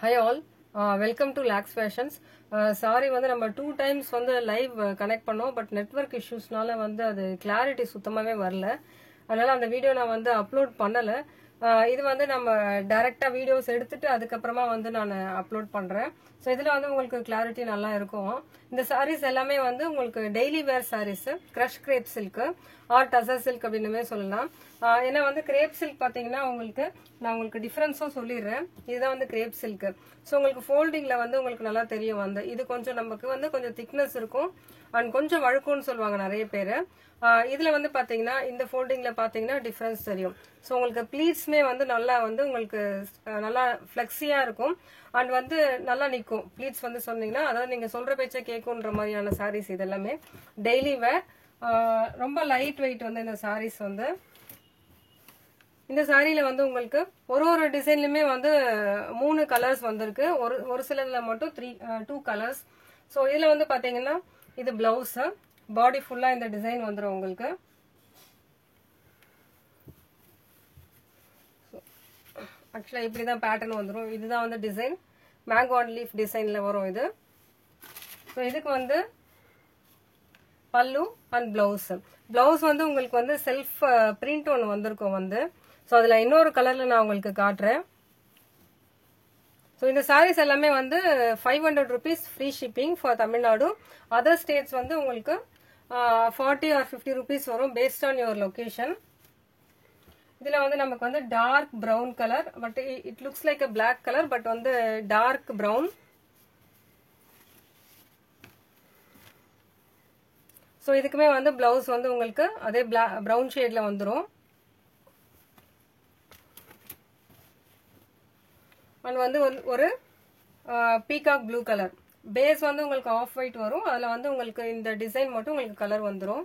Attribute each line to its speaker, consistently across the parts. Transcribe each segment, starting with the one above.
Speaker 1: Hi all, welcome to Lax Fashions. Sorry வந்து நம்ம 2 times வந்து லைவ் கனெக்ட் பண்ணோம், பட் நெட்வொர்க் இஷ்யூஸ்னால வந்து அது கிளாரிட்டி சுத்தமாவே வரல. அதனால அந்த வீடியோ நான் வந்து அப்லோட் பண்ணல. இது வந்து நம்ம டைரக்டா வீடியோஸ் எடுத்துட்டு அதுக்கப்புறமா வந்து நான் அப்லோட் பண்றேன். ஸோ இதுல வந்து உங்களுக்கு கிளாரிட்டி நல்லா இருக்கும். இந்த சாரீஸ் எல்லாமே வந்து உங்களுக்கு daily wear sarees, crush crepe silk or tussar silk அப்படின்னுமே சொல்லலாம். ஏன்னா வந்து கிரேப் சில்க் பாத்தீங்கன்னா உங்களுக்கு நான் உங்களுக்கு டிஃபரன்ஸும் சொல்லிடுறேன். இதுதான் வந்து கிரேப் சில்க். ஸோ உங்களுக்கு ஃபோல்டிங்ல வந்து உங்களுக்கு நல்லா தெரியும். வந்து இது கொஞ்சம் நமக்கு வந்து கொஞ்சம் திக்னஸ் இருக்கும் அண்ட் கொஞ்சம் வழுக்கும்னு சொல்லுவாங்க நிறைய பேர். இதுல வந்து பாத்தீங்கன்னா இந்த ஃபோல்டிங்ல பாத்தீங்கன்னா டிஃபரன்ஸ் தெரியும். ஸோ உங்களுக்கு ப்ளீட்ஸ்மே வந்து நல்லா வந்து உங்களுக்கு நல்லா ஃபிளெக்ஸியா இருக்கும் அண்ட் வந்து நல்லா நிற்கும். ப்ளீட்ஸ் வந்து சொன்னீங்கன்னா அதாவது நீங்க சொல்ற பேச்சை கேட்கும்ன்ற மாதிரியான சாரீஸ் இது எல்லாமே டெய்லி வேர். ரொம்ப லைட் வெயிட் வந்து இந்த சாரீஸ் வந்து. இந்த சாரியில வந்து உங்களுக்கு ஒரு டிசைன்லயுமே வந்து 3 கலர்ஸ் வந்திருக்கு. ஒரு சிலர்ல மட்டும் 2 கலர்ஸ். ஸோ இதுல வந்து பாத்தீங்கன்னா இது பிளவுஸ், பாடி ஃபுல்லா இந்த டிசைன் வந்துடும் உங்களுக்கு. ஆக்சுவலா இப்படிதான் பேட்டர்ன் வந்துடும். இதுதான் வந்து டிசைன், மேங்கோ அண்ட் லீஃப் டிசைன்ல வரும் இது. ஸோ இதுக்கு வந்து பல்லு அண்ட் பிளவுஸ். பிளவுஸ் வந்து உங்களுக்கு வந்து செல்ஃப் பிரிண்ட் ஒன்று வந்திருக்கும் வந்து. ஸோ அதுல இன்னொரு கலர்ல நான் உங்களுக்கு காட்டுறேன். ஸோ இந்த சாரீஸ் எல்லாமே வந்து 500 rupees free shipping for Tamil Nadu. Other states வந்து உங்களுக்கு 40 or 50 rupees வரும் பேஸ்ட் ஆன் யுவர் லொகேஷன். இதுல வந்து நமக்கு வந்து dark brown colour, but it looks like a black colour, but வந்து டார்க் பிரவுன். ஸோ இதுக்குமே வந்து பிளவுஸ் வந்து உங்களுக்கு அதே பிரவுன் ஷேட்ல வந்துடும். அண்ட் வந்து ஒரு பீகாக் ப்ளூ கலர் பேஸ் வந்து உங்களுக்கு ஆஃப் ஒயிட் வரும். அதுல வந்து உங்களுக்கு இந்த டிசைன் மட்டும் உங்களுக்கு கலர் வந்துடும்.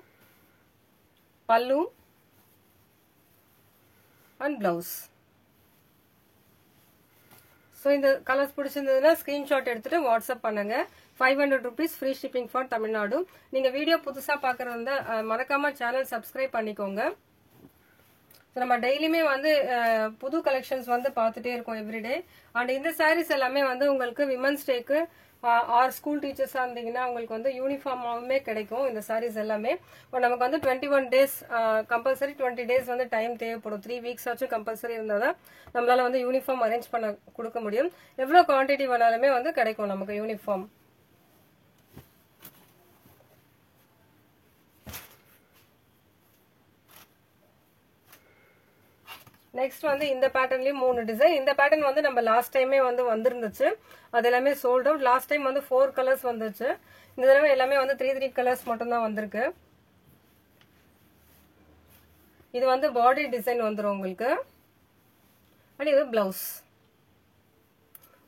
Speaker 1: பல்லு அண்ட் பிளவுஸ். ஸோ இந்த கலர்ஸ் பிடிச்சிருந்ததுன்னா ஸ்கிரீன்ஷாட் எடுத்துட்டு வாட்ஸ்அப் பண்ணுங்க. 500 rupees free shipping for Tamil Nadu. நீங்க வீடியோ புதுசா பாக்குறதா மறக்காம சேனல் சப்ஸ்கிரைப் பண்ணிக்கோங்க. நம்ம டெய்லியுமே வந்து புது கலெக்ஷன்ஸ் வந்து பார்த்துட்டே இருக்கோம் எவ்ரிடே. அண்ட் இந்த சாரீஸ் எல்லாமே வந்து உங்களுக்கு விமன்ஸ் டேக்கு ஆர் ஸ்கூல் டீச்சர்ஸா இருந்தீங்கன்னா உங்களுக்கு வந்து யூனிஃபார்மாவுமே கிடைக்கும். இந்த சாரீஸ் எல்லாமே நமக்கு வந்து 21 days கம்பல்சரி 20 days வந்து டைம் தேவைப்படும். 3 weeks ஆச்சும் கம்பல்சரி இருந்தால் தான் நம்மளால வந்து யூனிஃபார்ம் அரேஞ்ச் பண்ண கொடுக்க முடியும். எவ்வளவு குவான்டிட்டி வேணாலுமே வந்து கிடைக்கும் நமக்கு யூனிஃபார்ம். நெக்ஸ்ட் வந்து இந்த பேட்டர்ன்லயும் 3 டிசைன். இந்த பேட்டர்ன் வந்து நம்ம லாஸ்ட் டைமே வந்து வந்திருந்துச்சு. அது எல்லாமே சோல்ட் அவுட். லாஸ்ட் டைம் வந்து 4 கலர்ஸ் வந்துச்சு. இந்த தடவை எல்லாமே வந்து 3 கலர்ஸ் மட்டும் தான் வந்திருக்கு. இது வந்து பாடி டிசைன் வந்துடும் உங்களுக்கு. அண்ட் இது பிளவுஸ்.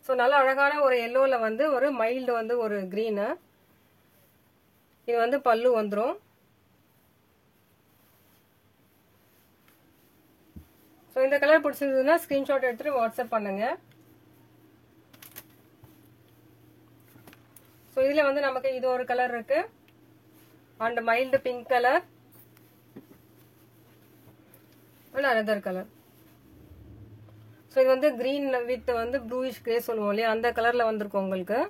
Speaker 1: ஸோ நல்ல அழகான ஒரு எல்லோல வந்து ஒரு மைல்டு வந்து ஒரு கிரீனு. இது வந்து பல்லு வந்துடும். ஸோ இந்த கலர் பிடிச்சிருந்ததுன்னா ஸ்கிரீன்ஷாட் எடுத்துட்டு வாட்ஸ்அப் பண்ணுங்க. ஸோ இதுல வந்து நமக்கு இது ஒரு கலர் இருக்கு and mild pink colour and another colour. So இது வந்து கிரீன் வித் வந்து ப்ளூயிஷ் கிரே சொல்லுவோம் இல்லையா, அந்த கலர்ல வந்திருக்கும் உங்களுக்கு.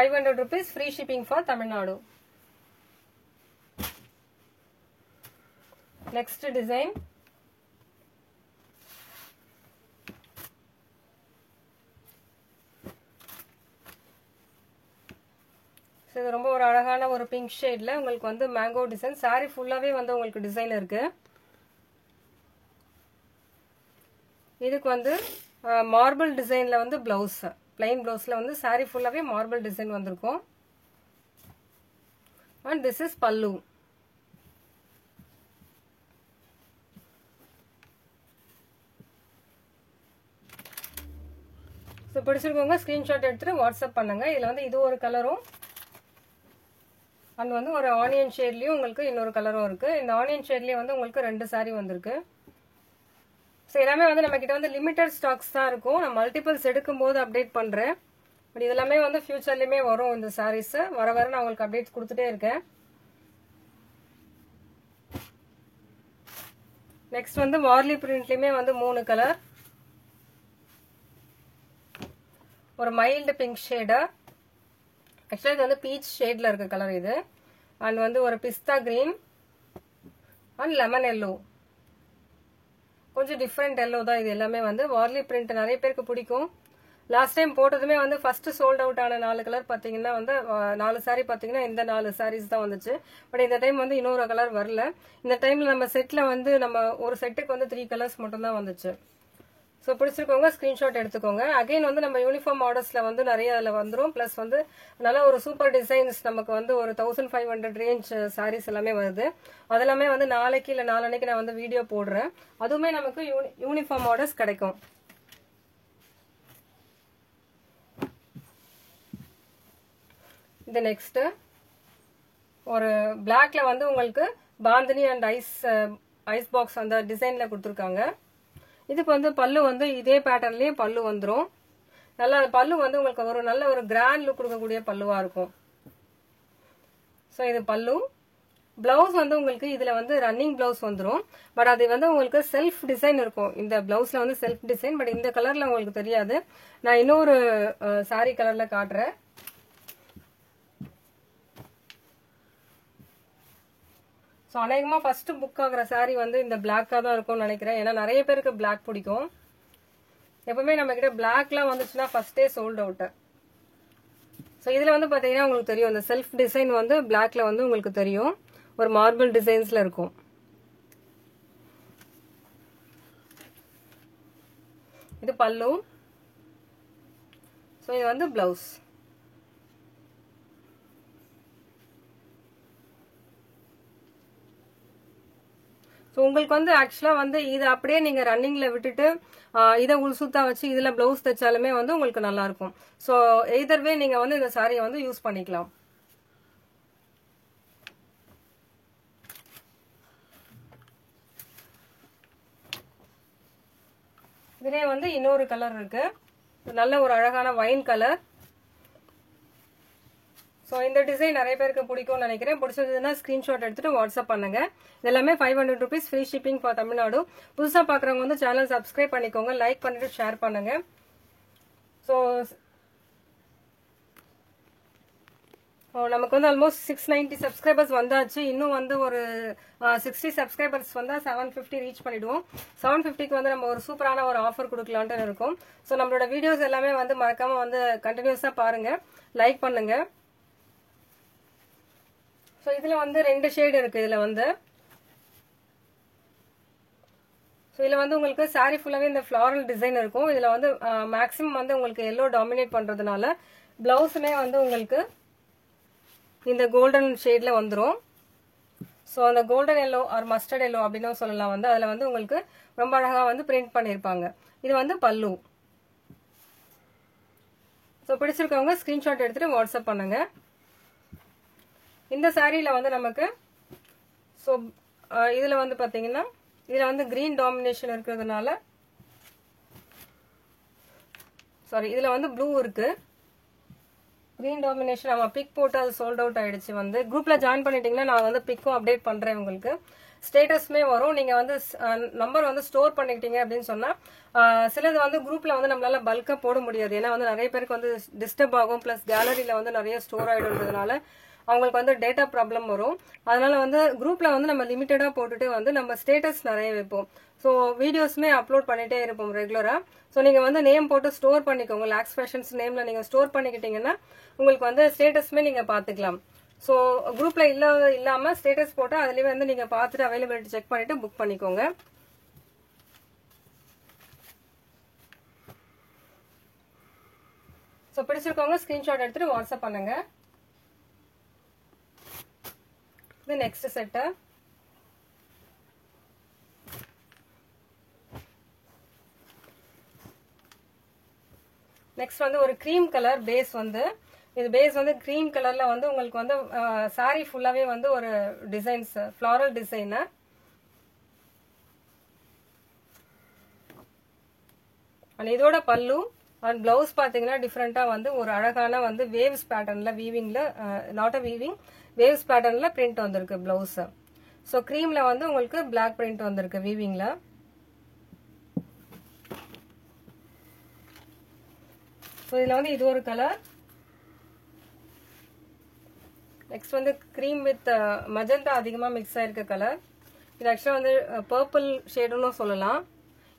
Speaker 1: 500 rupees free shipping for Tamil Nadu. Next design. இது ரொம்ப ஒரு அழகான ஒரு பிங்க் ஷேட்ல உங்களுக்கு வந்து மேங்கோ டிசைன். சாரி ஃபுல்லாவே வந்து உங்களுக்கு டிசைன் இருக்கு. இதுக்கு வந்து மார்பிள் டிசைன்ல வந்து பிளவுஸ், பிளைன் பிளவுஸ்ல வந்து சாரி ஃபுல்லாவே மார்பிள் டிசைன் வந்திருக்கும். அண்ட் திஸ் இஸ் பல்லு. ஸோ பிடிச்சிருக்கவங்க ஸ்கிரீன்ஷாட் எடுத்துட்டு வாட்ஸ்அப் பண்ணுங்க. இதுல வந்து இது ஒரு கலரும் அண்ட் வந்து ஒரு ஆனியன் ஷேட்லயும் உங்களுக்கு இன்னொரு கலரும் இருக்கு. இந்த ஆனியன் ஷேட்லயே வந்து உங்களுக்கு 2 சாரி வந்திருக்கு. ஸோ எல்லாமே வந்து நம்ம கிட்ட வந்து லிமிடெட் ஸ்டாக்ஸ் தான் இருக்கும். நான் மல்டிபிள்ஸ் எடுக்கும் போது அப்டேட் பண்றேன். பட் இதெல்லாமே வந்து ஃபியூச்சர்லயுமே வரும். இந்த சாரீஸ் வர நான் உங்களுக்கு அப்டேட்ஸ் கொடுத்துட்டே இருக்கேன். நெக்ஸ்ட் வந்து வார்லி பிரிண்ட்லயுமே வந்து 3 கலர். ஒரு மைல்டு பிங்க் ஷேடு. ஆக்சுவலா இது வந்து பீச் ஷேட்ல இருக்க கலர் இது. அண்ட் வந்து ஒரு பிஸ்தா கிரீன் அண்ட் லெமன் எல்லோ. கொஞ்சம் டிஃப்ரெண்ட் எல்லோ தான் இது எல்லாமே. வந்து வார்லி பிரிண்ட் நிறைய பேருக்கு பிடிக்கும். லாஸ்ட் டைம் போட்டதுமே வந்து ஃபர்ஸ்ட் சோல்ட் அவுட் ஆன 4 கலர் பாத்தீங்கன்னா வந்து 4 சாரி பாத்தீங்கன்னா இந்த 4 சாரீஸ் தான் வந்துச்சு. பட் இந்த டைம் வந்து இன்னொரு கலர் வரல. இந்த டைம்ல நம்ம செட்ல வந்து நம்ம ஒரு செட்டுக்கு வந்து 3 கலர்ஸ் மட்டும் தான் வந்துச்சு. ஸோ பிடிச்சிருக்கவங்க ஸ்கிரீன்ஷாட் எடுத்துக்கோங்க. அகைன் வந்து நம்ம யூனிஃபார்ம் ஆர்டர்ஸ்ல வந்து நிறைய அதில் வந்துடும். பிளஸ் வந்து நல்ல ஒரு சூப்பர் டிசைன்ஸ் நமக்கு வந்து ஒரு 1500 ரேஞ்ச் சாரீஸ் எல்லாமே வருது. அதெல்லாமே வந்து நாளைக்கு இல்லை நாளன்னைக்கு நான் வந்து வீடியோ போடுறேன். அதுவுமே நமக்கு யூனிஃபார்ம் ஆர்டர்ஸ் கிடைக்கும். இது நெக்ஸ்ட் ஒரு பிளாக்ல வந்து உங்களுக்கு பாந்தினி அண்ட் ஐஸ் பாக்ஸ் அந்த டிசைன்ல கொடுத்துருக்காங்க. இதுக்கு வந்து பல்லு வந்து இதே பேட்டர்ன்லயே பல்லு வந்துடும். நல்லா பல்லு வந்து உங்களுக்கு ஒரு நல்ல ஒரு கிராண்ட் லுக் கொடுக்கக்கூடிய பல்லுவா இருக்கும். ஸோ இது பல்லு. பிளவுஸ் வந்து உங்களுக்கு இதுல வந்து ரன்னிங் பிளவுஸ் வந்துடும். பட் அது வந்து உங்களுக்கு செல்ஃப் டிசைன் இருக்கும். இந்த பிளவுஸ்ல வந்து செல்ஃப் டிசைன். பட் இந்த கலர்ல உங்களுக்கு தெரியாது. நான் இன்னொரு சாரி கலர்ல காட்டுறேன். ஸோ அநேகமாக ஃபர்ஸ்ட் புக் ஆகிற சாரீ வந்து இந்த பிளாக்காக தான் இருக்கும்னு நினைக்கிறேன். ஏன்னா நிறைய பேருக்கு பிளாக் பிடிக்கும். எப்பவுமே நம்ம கிட்ட பிளாக்லாம் வந்துச்சுன்னா ஃபர்ஸ்டே சோல்ட் அவுட். ஸோ இதில் வந்து பார்த்தீங்கன்னா உங்களுக்கு தெரியும் இந்த செல்ஃப் டிசைன் வந்து பிளாக்ல வந்து உங்களுக்கு தெரியும். ஒரு மார்பிள் டிசைன்ஸ்ல இருக்கும். இது பல்லு. ஸோ இது வந்து பிளவுஸ். ஸோ உங்களுக்கு வந்து ஆக்சுவலா வந்து இதை அப்படியே நீங்க ரன்னிங்ல விட்டுட்டு இதை உள்சுத்தா வச்சு இதுல பிளவுஸ் தைச்சாலுமே வந்து உங்களுக்கு நல்லா இருக்கும். ஸோ எய்தர்வே நீங்க வந்து இந்த சாரியை வந்து யூஸ் பண்ணிக்கலாம். இதுலயே வந்து இன்னொரு கலர் இருக்கு. நல்ல ஒரு அழகான வைன் கலர். ஸோ இந்த டிசைன் நிறைய பேருக்கு பிடிக்கும்னு நினைக்கிறேன். பிடிச்சதுன்னா ஸ்கிரீன்ஷாட் எடுத்துட்டு வாட்ஸ்அப் பண்ணுங்க. இது எல்லாமே 500 rupees free shipping for Tamil Nadu. புதுசா பாக்குறவங்க வந்து சேனல் சப்ஸ்கிரைப் பண்ணிக்கோங்க, லைக் பண்ணிட்டு ஷேர் பண்ணுங்க. ஸோ நமக்கு வந்து ஆல்மோஸ்ட் 690 சப்ஸ்கிரைபர்ஸ் வந்தாச்சு. இன்னும் வந்து ஒரு 60 சப்ஸ்கிரைபர்ஸ் வந்தா 750 ரீச் பண்ணிடுவோம். 750க்கு வந்து நம்ம ஒரு சூப்பரான ஒரு ஆஃபர் கொடுக்கலான்ட்டு இருக்கோம். ஸோ நம்மளோட வீடியோஸ் எல்லாமே வந்து மறக்காம வந்து கண்டினியூஸா பாருங்க, லைக் பண்ணுங்க. ஸோ இதுல வந்து 2 ஷேடு இருக்கு. இதுல வந்து ஸோ இதுல வந்து உங்களுக்கு சாரி ஃபுல்லாவே இந்த ஃபிளாரல் டிசைன் இருக்கும். இதுல வந்து மேக்ஸிமம் வந்து உங்களுக்கு எல்லோ டாமினேட் பண்றதுனால பிளவுஸுமே வந்து உங்களுக்கு இந்த கோல்டன் ஷேட்ல வந்துடும். ஸோ அந்த golden yellow R mustard yellow அப்படின்னு சொல்லலாம். வந்து அதுல வந்து உங்களுக்கு ரொம்ப அழகா வந்து பிரிண்ட் பண்ணிருப்பாங்க. இது வந்து பல்லு. ஸோ பிடிச்சிருக்கவங்க ஸ்கிரீன்ஷாட் எடுத்துட்டு வாட்ஸ்அப் பண்ணுங்க. இந்த சாரியில வந்து நமக்கு ஸோ இதுல வந்து பாத்தீங்கன்னா இதுல வந்து கிரீன் டாமினேஷன் இருக்கிறதுனால சாரி இதுல வந்து ப்ளூ இருக்கு. கிரீன் டாமினேஷன் நம்ம பிக் போட்டு அது சோல்ட் அவுட் ஆயிடுச்சு. வந்து குரூப்ல ஜாயின் பண்ணிட்டீங்கன்னா நான் வந்து பிக்கும் அப்டேட் பண்றேன். உங்களுக்கு ஸ்டேட்டஸ்மே வரும். நீங்க வந்து நம்பர் வந்து ஸ்டோர் பண்ணிக்கிட்டீங்க அப்படின்னு சொன்னா சிலது வந்து குரூப்ல வந்து நம்மளால பல்கா போட முடியாது. ஏன்னா வந்து நிறைய பேருக்கு வந்து டிஸ்டர்ப் ஆகும். பிளஸ் கேலரியில வந்து நிறைய ஸ்டோர் ஆயிடுன்றதுனால அவங்களுக்கு வந்து டேட்டா ப்ராப்ளம் வரும். அதனால வந்து குரூப்ல வந்து நம்ம லிமிட்டடா போட்டுட்டு வந்து நம்ம ஸ்டேட்டஸ் நிறைய வைப்போம். ஸோ வீடியோஸ்மே அப்லோட் பண்ணிட்டே இருப்போம் ரெகுலரா. ஸோ நீங்க வந்து நேம் போட்டு ஸ்டோர் பண்ணிக்கோங்க. லாக்ஸ் ஃபேஷன்ஸ் நேம்ல நீங்க ஸ்டோர் பண்ணிக்கிட்டீங்கன்னா உங்களுக்கு வந்து ஸ்டேட்டஸ்மே நீங்க பாத்துக்கலாம். ஸோ குரூப்ல இல்லாம ஸ்டேட்டஸ் போட்டா அதுலயே வந்து நீங்க பார்த்துட்டு அவைலபிலிட்டி செக் பண்ணிட்டு புக் பண்ணிக்கோங்க. ஸோ பிடிச்சிருக்கவங்க ஸ்கிரீன்ஷாட் எடுத்துட்டு வாட்ஸ்அப் பண்ணுங்க. இது நெக்ஸ்ட் செட். நெக்ஸ்ட் வந்து ஒரு கிரீம் கலர் பேஸ். வந்து இது பேஸ் வந்து கிரீம் கலர்ல வந்து உங்களுக்கு வந்து சாரி ஃபுல்லாவே வந்து ஒரு டிசைன்ஸ் ஃபிளாரல் டிசைன். அண்ட் இதோட பல்லு அண்ட் பிளவுஸ் பாத்தீங்கன்னா டிஃப்ரெண்டா வந்து ஒரு அழகான வந்து வேவ்ஸ் பேட்டர்ன்ல வீவிங்ல நாட் அ வீவிங் வேவ்ஸ் பேட்டர்ன்ல பிரிண்ட் வந்திருக்கு பிளவுஸ். ஸோ கிரீம்ல வந்து உங்களுக்கு பிளாக் பிரிண்ட் வந்திருக்கு வீவிங்ல. ஸோ இதில் வந்து இது ஒரு கலர். நெக்ஸ்ட் வந்து க்ரீம் வித் மஜந்தா அதிகமாக மிக்ஸ் ஆயிருக்க கலர். இது ஆக்சுவலாக வந்து பர்பிள் ஷேடுன்னு சொல்லலாம்.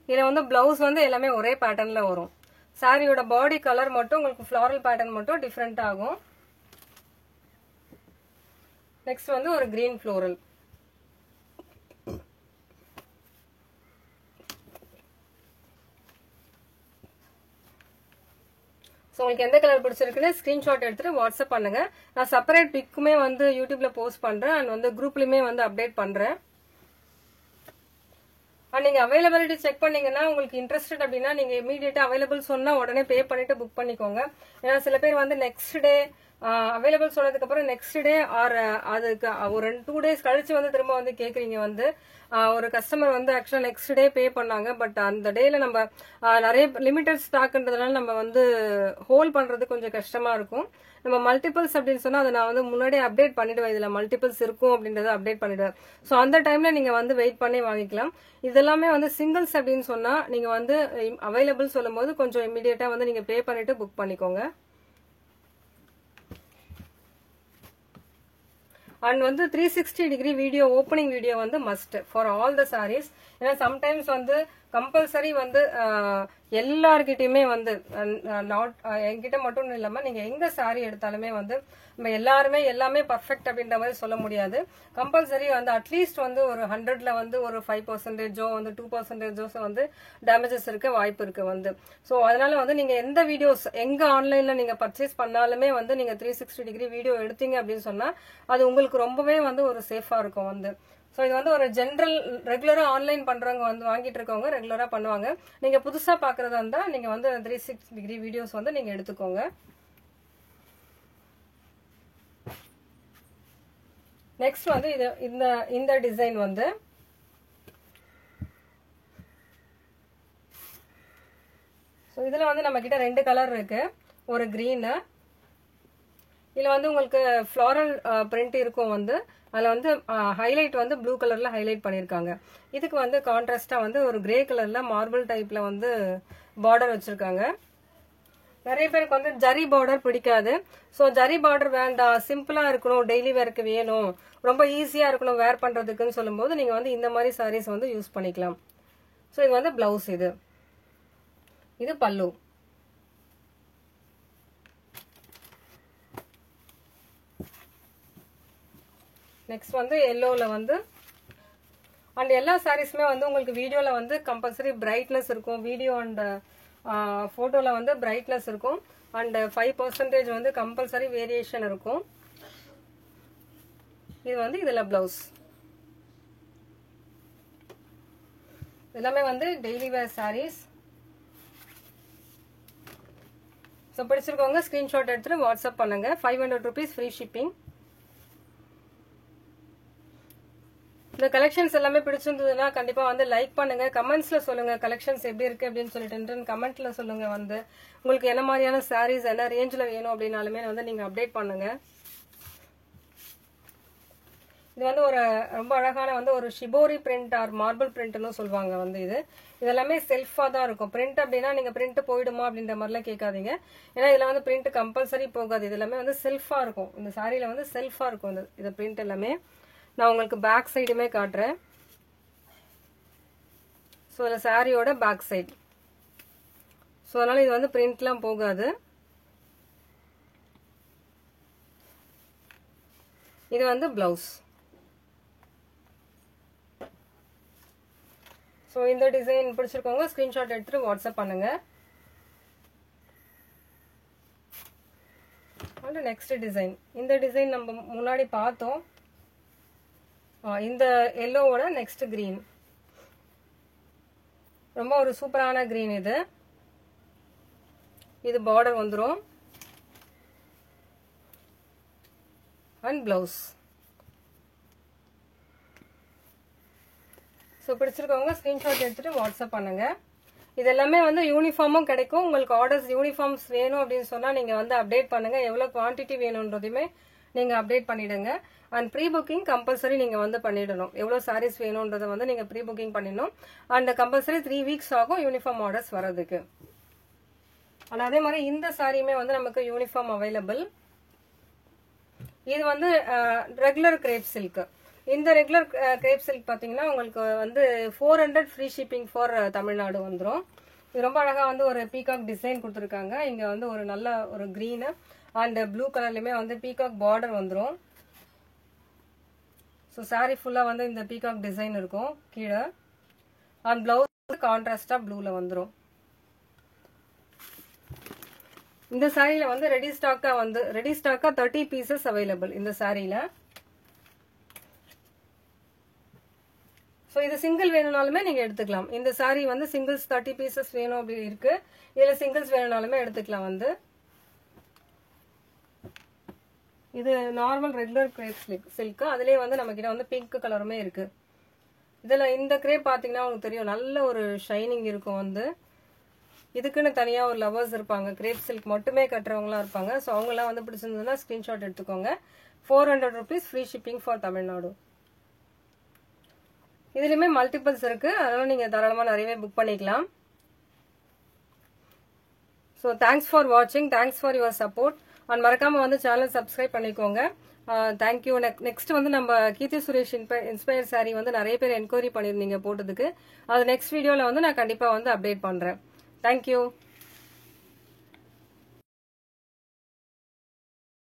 Speaker 1: இதில் வந்து பிளவுஸ் வந்து எல்லாமே ஒரே பேட்டர்னில் வரும். சாரியோட பாடி கலர் மட்டும் உங்களுக்கு ஃப்ளாரல் பேட்டர்ன் மட்டும் டிஃப்ரெண்ட் ஆகும். நெக்ஸ்ட் வந்து ஒரு கிரீன் ஃப்ளோரல். ஸோ உங்களுக்கு எந்த கலர் பிடிச்சிருக்குன்னு ஸ்க்ரீன்ஷாட் எடுத்துட்டு வாட்ஸ்அப் பண்ணுங்க. நான் செப்பரேட் பிக்குமே வந்து யூடியூப்ல போஸ்ட் பண்றேன் அண்ட் வந்து குரூப்லயுமே வந்து அப்டேட் பண்றேன். அண்ட் நீங்க அவைலபிலிட்டி செக் பண்ணீங்கன்னா உங்களுக்கு இன்ட்ரெஸ்டட் அப்படின்னா நீங்க இமீடியட்டா அவைலபிள் சொன்னா உடனே பே பண்ணிட்டு புக் பண்ணிக்கோங்க. ஏன்னா சில பேர் வந்து நெக்ஸ்ட் டே அவைலபிள் சொன்னதுக்கு அப்புறம் நெக்ஸ்ட் டே ஆர் அதுக்கு ஒரு 2 days கழிச்சு வந்து திரும்ப வந்து கேக்குறீங்க. வந்து ஒரு கஸ்டமர் வந்து ஆக்சுவலா நெக்ஸ்ட் டே பே பண்ணாங்க. பட் அந்த டேல நம்ம நிறைய லிமிடெட் ஸ்டாக்ன்றதுனால நம்ம வந்து ஹோல்ட் பண்றது கொஞ்சம் கஷ்டமா இருக்கும். நம்ம மல்டிபிள்ஸ் அப்படின்னு சொன்னா அதை நான் வந்து முன்னாடியே அப்டேட் பண்ணிடுவேன். இதுல மல்டிபிள்ஸ் இருக்கும் அப்படின்றத அப்டேட் பண்ணிடுவேன். ஸோ அந்த டைம்ல நீங்க வந்து வெயிட் பண்ணி வாங்கிக்கலாம். இதெல்லாமே வந்து சிங்கிள்ஸ் அப்படின்னு சொன்னா நீங்க வந்து அவைலபிள் சொல்லும் போது கொஞ்சம் இமீடியட்டா வந்து நீங்க பே பண்ணிட்டு புக் பண்ணிக்கோங்க. அண்ட் வந்து 360 வீடியோ ஓப்பனிங் வீடியோ வந்து must for all the sarees. ஏன்னா சம்டைம்ஸ் வந்து கம்பல்சரி வந்து எல்லார்கிட்டயுமே வந்து என்கிட்ட மட்டும் இல்லாம நீங்க எங்க சாரி எடுத்தாலுமே வந்து நம்ம எல்லாருமே எல்லாமே பர்ஃபெக்ட் அப்படின்ற மாதிரி சொல்ல முடியாது. கம்பல்சரி வந்து அட்லீஸ்ட் வந்து ஒரு 100ல வந்து ஒரு 5% வந்து 2% வந்து டேமேஜஸ் இருக்க வாய்ப்பு இருக்கு வந்து. ஸோ அதனால வந்து நீங்க எந்த வீடியோஸ் எங்க ஆன்லைன்ல நீங்க பர்ச்சேஸ் பண்ணாலுமே வந்து நீங்க 360 வீடியோ எடுத்தீங்க அப்படின்னு சொன்னா அது உங்களுக்கு ரொம்பவே வந்து ஒரு சேஃபா இருக்கும் வந்து. ஸோ இது வந்து ஒரு ஜென்ரல் ரெகுலரா ஆன்லைன் பண்றவங்க வந்து வாங்கிட்டு இருக்கவங்க ரெகுலரா பண்ணுவாங்க. நீங்க புதுசா பாக்குறதா இருந்தா நீங்க வந்து 360 வீடியோஸ் வந்து நீங்க எடுத்துக்கோங்க. நெக்ஸ்ட் வந்து இது இந்த டிசைன் வந்து ஸோ இதுல வந்து நம்ம கிட்ட 2 கலர் இருக்கு. ஒரு கிரீன், இதுல வந்து உங்களுக்கு ஃப்ளாரல் பிரிண்ட் இருக்கும் வந்து. அதுல வந்து ஹைலைட் வந்து ப்ளூ கலர்ல ஹைலைட் பண்ணிருக்காங்க. இதுக்கு வந்து கான்ட்ராஸ்டா வந்து ஒரு கிரே கலர்ல மார்பிள் டைப்ல வந்து பார்டர் வச்சிருக்காங்க. நிறைய பேருக்கு வந்து ஜரி பார்டர் பிடிக்காது. ஸோ ஜரி பார்டர் வேண்டாம், சிம்பிளா இருக்கணும், டெய்லி வேருக்கு வேணும், ரொம்ப ஈஸியா இருக்கணும் வேர் பண்றதுக்குன்னு சொல்லும்போது நீங்க வந்து இந்த மாதிரி சாரீஸ் வந்து யூஸ் பண்ணிக்கலாம். ஸோ இது வந்து பிளவுஸ். இது பல்லு. நெக்ஸ்ட் வந்து எல்லோல வந்து அண்ட் எல்லா சாரீஸுமே வந்து உங்களுக்கு வீடியோல வந்து கம்பல்சரி பிரைட்னஸ் இருக்கும். வீடியோ அண்ட் போட்டோல வந்து பிரைட்னஸ் இருக்கும். அண்ட் 5% வந்து கம்பல்சரி வேரியேஷன் இருக்கும். இது வந்து இதுல பிளவுஸ். எல்லாமே வந்து டெய்லி வேர் சாரீஸ். ஸோ பிடிச்சிருக்கவங்க ஸ்கிரீன்ஷாட் எடுத்துட்டு வாட்ஸ்அப் பண்ணுங்க. 500 rupees ஃப்ரீ ஷிப்பிங். இந்த கலெக்ஷன்ஸ் எல்லாமே பிடிச்சிருந்ததுன்னா கண்டிப்பா வந்து லைக் பண்ணுங்க. கமெண்ட்ஸ்ல சொல்லுங்க கலெக்ஷன்ஸ் எப்படி இருக்கு அப்படின்னு சொல்லிட்டு கமெண்ட்ல சொல்லுங்க. வந்து உங்களுக்கு என்ன மாதிரியான சாரீஸ் என்ன ரேஞ்சில் வேணும் அப்படின்னாலுமே வந்து நீங்க அப்டேட் பண்ணுங்க. இது வந்து ஒரு ரொம்ப அழகான வந்து ஒரு ஷிபோரி பிரிண்ட் ஆர் மார்பிள் பிரிண்ட்னு சொல்லுவாங்க வந்து. இதெல்லாமே செல்ஃபா தான் இருக்கும். பிரிண்ட் அப்படின்னா நீங்க பிரிண்ட் போயிடுமா அப்படின்ற மாதிரிலாம் கேட்காதீங்க. ஏன்னா இதுல வந்து பிரிண்ட் கம்பல்சரி போகாது. இது எல்லாமே வந்து செல்ஃபா இருக்கும். இந்த சாரியில வந்து செல்ஃபா இருக்கும் இந்த பிரிண்ட் எல்லாமே. நான் உங்களுக்கு பேக் சைடுமே காட்டுறேன். ஸோ இதில் சாரியோட பேக் சைடு. ஸோ அதனால இது வந்து பிரிண்ட்லாம் போகாது. இது வந்து பிளவுஸ். ஸோ இந்த டிசைன் பிடிச்சிருக்கவங்க ஸ்கிரீன்ஷாட் எடுத்துட்டு வாட்ஸ்அப் பண்ணுங்க. Next design. இந்த டிசைன் நம்ம முன்னாடி பார்த்தோம். இந்த எல்லோவோட நெக்ஸ்ட் கிரீன். ரொம்ப ஒரு சூப்பரான கிரீன். இது பார்டர் வந்துரும் அண்ட் பிளவுஸ். ஸோ பிடிச்சிருக்கவங்க ஸ்கிரீன்ஷாட் எடுத்துட்டு வாட்ஸ்அப் பண்ணுங்க. இது எல்லாமே வந்து யூனிஃபார்மும் கிடைக்கும். உங்களுக்கு ஆர்டர்ஸ் யூனிஃபார்ம்ஸ் வேணும் அப்படின்னு சொன்னா நீங்க வந்து அப்டேட் பண்ணுங்க. எவ்வளவு குவான்டிட்டி வேணும்ன்றதையுமே நீங்க அப்டேட் பண்ணிடுங்க. அண்ட் ப்ரீ புக்கிங் கம்பல்சரி நீங்க வந்து பண்ணிடணும். எவ்வளவு சாரீஸ் வேணும்ன்றதை வந்து நீங்க ப்ரீ புக்கிங் பண்ணிடணும். அண்ட் கம்பல்சரி 3 weeks ஆகும் யூனிஃபார்ம் ஆர்டர்ஸ் வரதுக்கு. அண்ட் அதே மாதிரி இந்த சாரியுமே வந்து நமக்கு யூனிஃபார்ம் அவைலபிள். இது வந்து ரெகுலர் கிரேப் சில்க். இந்த ரெகுலர் கிரேப் சில்க் பாத்தீங்கன்னா உங்களுக்கு வந்து 400 ஃப்ரீ ஷிப்பிங் ஃபார் தமிழ்நாடு வந்துடும். இது ரொம்ப அழகா வந்து ஒரு பீகாக் டிசைன் கொடுத்துருக்காங்க. இங்க வந்து ஒரு நல்ல ஒரு கிரீன் அண்ட் ப்ளூ கலர்லயுமே வந்து பீகாக் பார்டர் வந்துடும். ஸோ சாரி ஃபுல்லா வந்து இந்த பீகாக் டிசைன் இருக்கும் கீழே. அண்ட் பிளவுஸ் கான்ட்ராஸ்டா ப்ளூல வந்துடும். இந்த சாரியில வந்து ரெடி ஸ்டாக்கா 30 பீசஸ் அவைலபிள் இந்த சாரியில. ஸோ இது சிங்கிள் வேணும்னாலுமே நீங்க எடுத்துக்கலாம். இந்த சாரி வந்து சிங்கிள்ஸ் 30 பீசஸ் வேணும் அப்படி இருக்கு. இதுல சிங்கிள்ஸ் வேணும்னாலுமே எடுத்துக்கலாம். வந்து இது நார்மல் ரெகுலர் கிரேப் சில்க். அதுலயே வந்து நம்ம கிட்ட வந்து பிங்க் கலருமே இருக்கு. இதுல இந்த கிரேப் பாத்தீங்கன்னா உங்களுக்கு தெரியும், நல்ல ஒரு ஷைனிங் இருக்கும். வந்து இதுக்குன்னு தனியா ஒரு லவர்ஸ் இருப்பாங்க, கிரேப் சில்க் மட்டுமே கட்டுறவங்களா இருப்பாங்க. ஸோ அவங்க எல்லாம் வந்து பிடிச்சிருந்ததுன்னா ஸ்கிரீன்ஷாட் எடுத்துக்கோங்க. 400 rupees free shipping for Tamil Nadu. இதுலயுமே மல்டிபிள்ஸ் இருக்கு, அதனால நீங்க தாராளமா நிறையவே புக் பண்ணிக்கலாம். ஸோ தேங்க்ஸ் ஃபார் வாட்சிங், thanks for your support. And மறக்காம வந்து சேனல் சப்ஸ்கிரைப் பண்ணிக்கோங்க. தேங்க்யூ. நெக்ஸ்ட் வந்து நம்ம கீர்த்தி சுரேஷ் இன்ஸ்பயர் சாரி வந்து நிறைய பேர் என்கொயரி பண்ணியிருந்தீங்க போட்டதுக்கு. அது நெக்ஸ்ட் வீடியோல வந்து நான் கண்டிப்பா வந்து அப்டேட் பண்றேன். தேங்க்யூ.